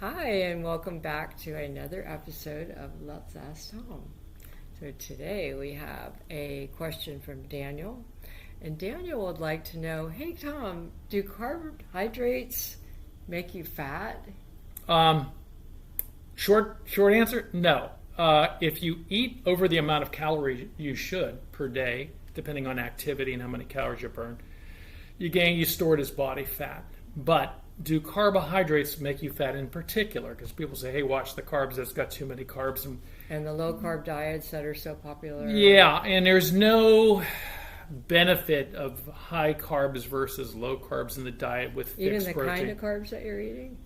Hi, and welcome back to another episode of Let's Ask Tom. So today we have a question from Daniel, and Daniel would like to know, hey Tom, do carbohydrates make you fat? Short answer, no. If you eat over the amount of calories you should per day, depending on activity and how many calories you burn, you store it as body fat. But do carbohydrates make you fat in particular? Because people say, hey, watch the carbs, it's got too many carbs. And the low-carb diets that are so popular. Yeah, and there's no benefit of high carbs versus low carbs in the diet with fixed protein. Even the kind of carbs that you're eating?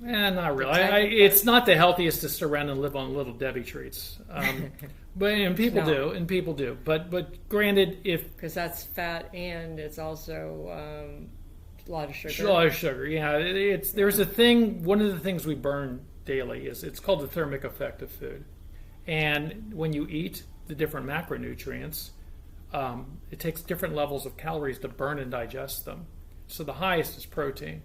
Not really. It's not the healthiest to sit around and live on Little Debbie treats. But people do. But granted, because that's fat and it's also a lot of sugar. A lot of sugar. Yeah. There's a thing. One of the things we burn daily it's called the thermic effect of food, and when you eat the different macronutrients, it takes different levels of calories to burn and digest them. So the highest is protein.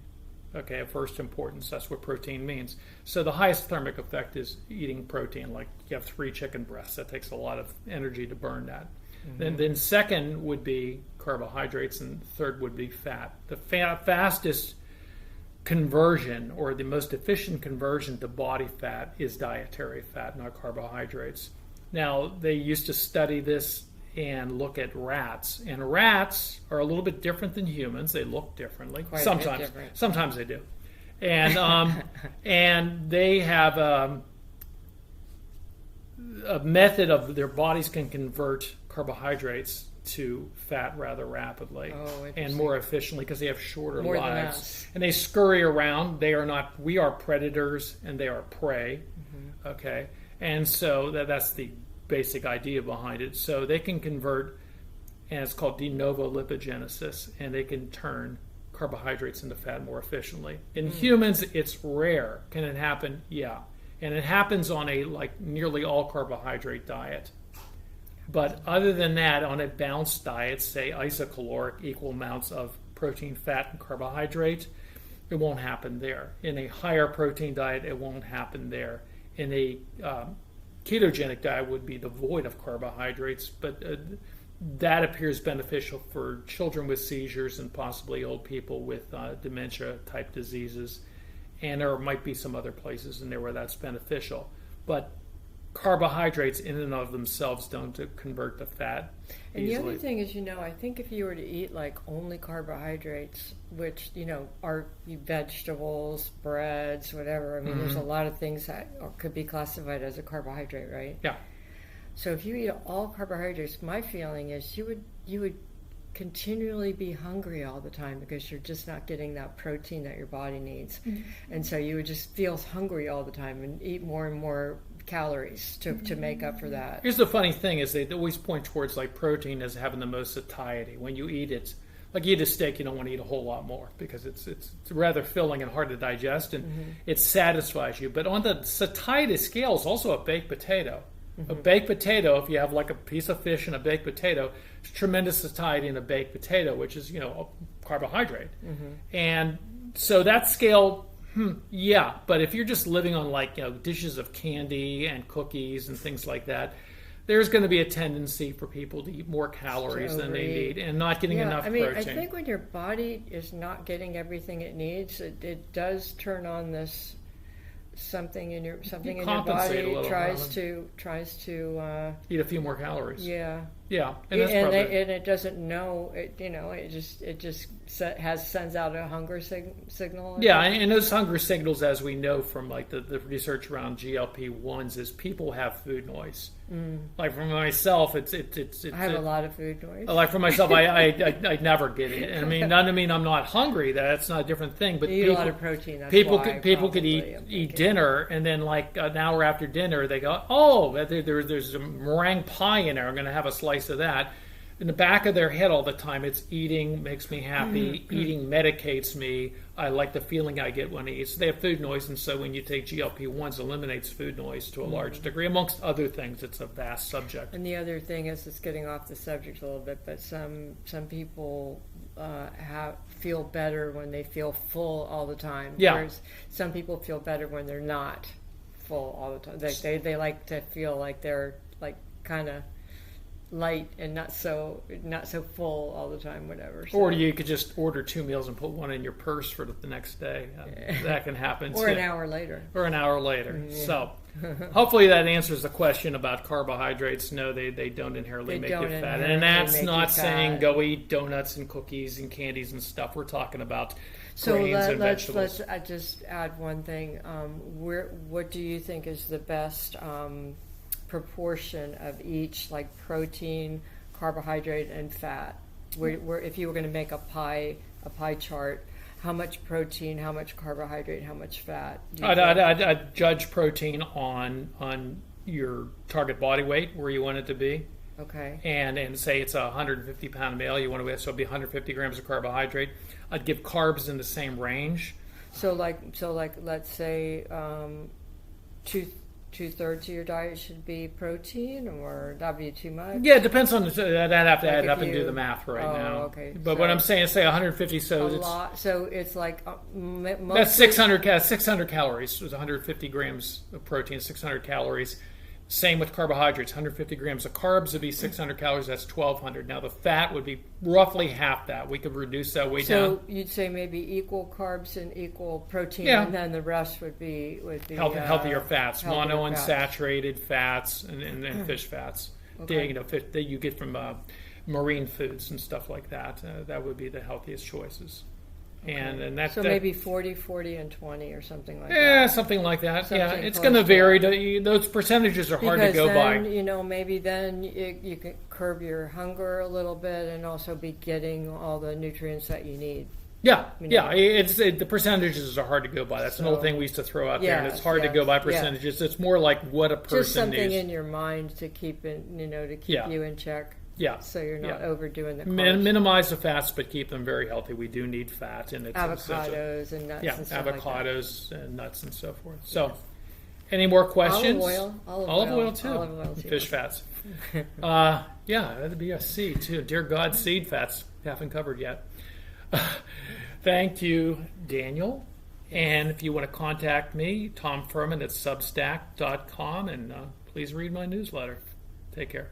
Okay, of first importance. That's what protein means. So the highest thermic effect is eating protein. Like you have 3 chicken breasts. That takes a lot of energy to burn that. Mm-hmm. Then second would be carbohydrates, and third would be fat. The fastest conversion, or the most efficient conversion to body fat, is dietary fat, not carbohydrates. Now, they used to study this and look at rats. And rats are a little bit different than humans. They look differently. Sometimes they do. And and they have a method of their bodies can convert carbohydrates to fat rather rapidly and more efficiently because they have shorter lives. And they scurry around. We are predators and they are prey. Mm-hmm. Okay. And so that's the basic idea behind it. So they can convert, and it's called de novo lipogenesis, and they can turn carbohydrates into fat more efficiently. In humans, it's rare. Can it happen? Yeah. And it happens on a nearly all carbohydrate diet. But other than that, on a balanced diet, say isocaloric, equal amounts of protein, fat, and carbohydrate, it won't happen there. In a higher protein diet, it won't happen there. In a ketogenic diet would be devoid of carbohydrates, but that appears beneficial for children with seizures and possibly old people with dementia-type diseases. And there might be some other places in there where that's beneficial. But carbohydrates in and of themselves don't convert to fat easily. And the other thing is, I think if you were to eat only carbohydrates, which, are vegetables, breads, whatever, there's a lot of things that could be classified as a carbohydrate, right? Yeah. So if you eat all carbohydrates, my feeling is you would continually be hungry all the time because you're just not getting that protein that your body needs. Mm-hmm. And so you would just feel hungry all the time and eat more and more calories to make up for that. Here's the funny thing is they always point towards protein as having the most satiety. When you eat it, you eat a steak, you don't want to eat a whole lot more because it's rather filling and hard to digest, and it satisfies you. But on the satiety scale is also a baked potato. Mm-hmm. A baked potato, if you have a piece of fish and a baked potato, there's tremendous satiety in a baked potato, which is a carbohydrate. Mm-hmm. And so that scale, yeah. But if you're just living on dishes of candy and cookies and things like that, there's going to be a tendency for people to eat more calories than they need and not getting enough protein. I think when your body is not getting everything it needs, it does turn on this something in your body tries to eat a few more calories. Yeah, and it doesn't know it. It just sends out a hunger signal. Yeah, and those hunger signals, as we know from the research around GLP-1s, is people have food noise. For myself, it's I have a lot of food noise. For myself, I never get it. And doesn't mean I'm not hungry. That's not a different thing. But you eat a lot of protein. That's people could eat dinner, and then an hour after dinner, they go, oh, there's a meringue pie in there. I'm going to have a slice of that. In the back of their head all the time, it's eating makes me happy. Eating medicates me. I like the feeling I get when I eat. So they have food noise, and so when you take GLP-1s, eliminates food noise to a large degree. Amongst other things, it's a vast subject. And the other thing is, it's getting off the subject a little bit, but some people feel better when they feel full all the time. Yeah. Whereas some people feel better when they're not full all the time. They like to feel like they're like kind of light and not so full all the time, whatever. So. Or you could just order 2 meals and put one in your purse for the next day. That can happen or too. an hour later. Yeah. So hopefully that answers the question about carbohydrates. No, they don't inherently make you fat. And that's not saying go eat donuts and cookies and candies and stuff. We're talking about grains and vegetables. Let's just add one thing. What do you think is the best proportion of each, like protein, carbohydrate, and fat? Where if you were going to make a pie chart, how much protein, how much carbohydrate, how much fat? I'd judge protein on your target body weight, where you want it to be. Okay. And say it's a 150-pound male, you want to, so it'd be 150 grams of carbohydrate. I'd give carbs in the same range. So like let's say 2/3 of your diet should be protein, or that'd be too much? Yeah, it depends on I'd have to add up and do the math now. Okay. But so what I'm saying is, say 150. So it's lot. So it's like that's 600 calories. It's 150 grams of protein, 600 calories. Same with carbohydrates. 150 grams of carbs would be 600 calories. That's 1,200. Now the fat would be roughly half that. We could reduce that way down. So you'd say maybe equal carbs and equal protein, and then the rest would be healthier fats, monounsaturated fats, and fish fats. Okay. Fish that you get from marine foods and stuff like that. That would be the healthiest choices. Okay. And that's maybe 40, and 20 or something like that. Yeah, something like that. It's going to vary. Those percentages are hard to go by. Maybe then you can curb your hunger a little bit and also be getting all the nutrients that you need. Yeah. The percentages are hard to go by. That's an old thing we used to throw out there, and it's hard to go by percentages. It's more like what a person just something needs. In your mind to keep it, to keep you in check. Yeah. So you're not overdoing the carbs. Minimize the fats, but keep them very healthy. We do need fat. And avocados and nuts and stuff avocados and nuts and so forth. So, any more questions? Olive oil too. Fish fats. That'd be a C too. Dear God, seed fats. Haven't covered yet. Thank you, Daniel. And if you want to contact me, Tom Furman at substack.com, and please read my newsletter. Take care.